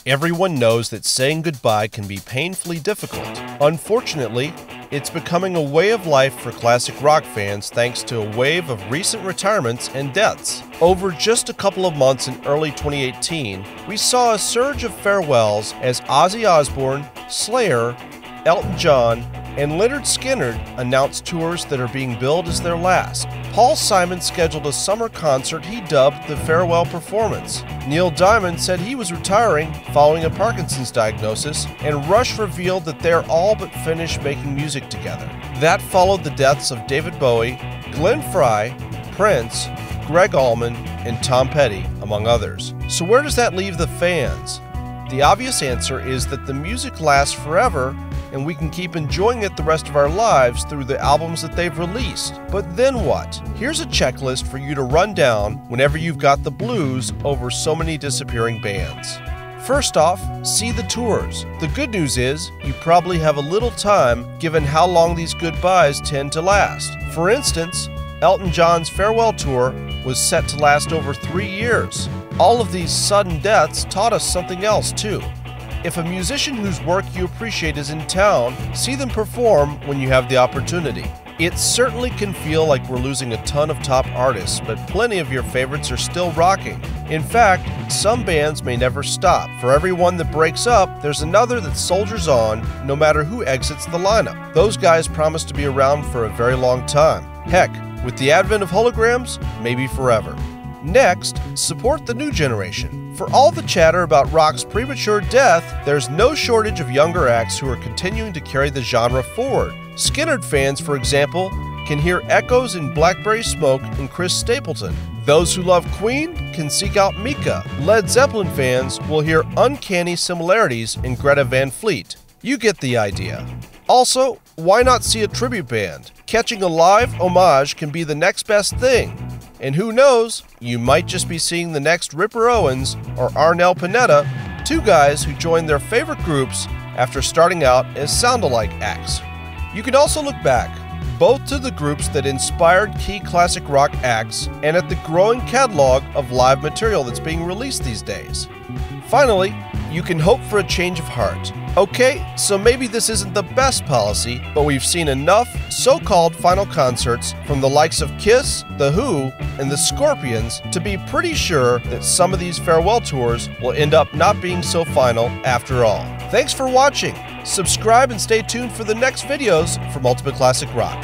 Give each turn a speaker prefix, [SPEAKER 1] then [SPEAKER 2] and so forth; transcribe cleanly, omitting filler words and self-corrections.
[SPEAKER 1] Everyone knows that saying goodbye can be painfully difficult. Unfortunately, it's becoming a way of life for classic rock fans thanks to a wave of recent retirements and deaths. Over just a couple of months in early 2018, we saw a surge of farewells as Ozzy Osbourne, Slayer, Elton John, and Lynyrd Skynyrd announced tours that are being billed as their last. Paul Simon scheduled a summer concert he dubbed the Farewell Performance. Neil Diamond said he was retiring following a Parkinson's diagnosis, and Rush revealed that they're all but finished making music together. That followed the deaths of David Bowie, Glenn Frey, Prince, Greg Allman, and Tom Petty, among others. So where does that leave the fans? The obvious answer is that the music lasts forever, and we can keep enjoying it the rest of our lives through the albums that they've released. But then what? Here's a checklist for you to run down whenever you've got the blues over so many disappearing bands. First off, see the tours. The good news is, you probably have a little time given how long these goodbyes tend to last. For instance, Elton John's farewell tour was set to last over 3 years. All of these sudden deaths taught us something else too. If a musician whose work you appreciate is in town, see them perform when you have the opportunity. It certainly can feel like we're losing a ton of top artists, but plenty of your favorites are still rocking. In fact, some bands may never stop. For every one that breaks up, there's another that soldiers on no matter who exits the lineup. Those guys promise to be around for a very long time. Heck, with the advent of holograms, maybe forever. Next, support the new generation. For all the chatter about rock's premature death, there's no shortage of younger acts who are continuing to carry the genre forward. Skynyrd fans, for example, can hear echoes in Blackberry Smoke and Chris Stapleton. Those who love Queen can seek out Mika. Led Zeppelin fans will hear uncanny similarities in Greta Van Fleet. You get the idea. Also, why not see a tribute band? Catching a live homage can be the next best thing. And who knows, you might just be seeing the next Ripper Owens or Arnel Pineda, two guys who joined their favorite groups after starting out as sound-alike acts. You can also look back, both to the groups that inspired key classic rock acts and at the growing catalog of live material that's being released these days. Finally, you can hope for a change of heart. Okay, so maybe this isn't the best policy, but we've seen enough so-called final concerts from the likes of Kiss, The Who, and the Scorpions to be pretty sure that some of these farewell tours will end up not being so final after all. Thanks for watching. Subscribe and stay tuned for the next videos from Ultimate Classic Rock.